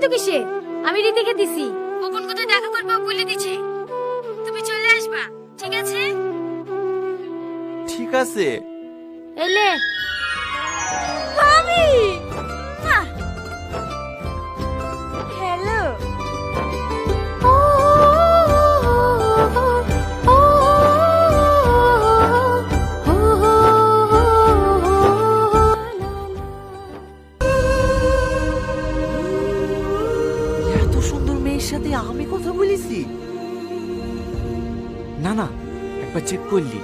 কিন্তু কিসে? আমি রীতিকে দিছি, ও কোন কোথায় দেখা করবে ও বলে দিছে। তুমি চলে আসবা, ঠিক আছে? ঠিক আছে। এলে আমি হ্যালো। এত সুন্দর মেয়ের সাথে আমি কথা বলেছি? না না, একবার চেক করলি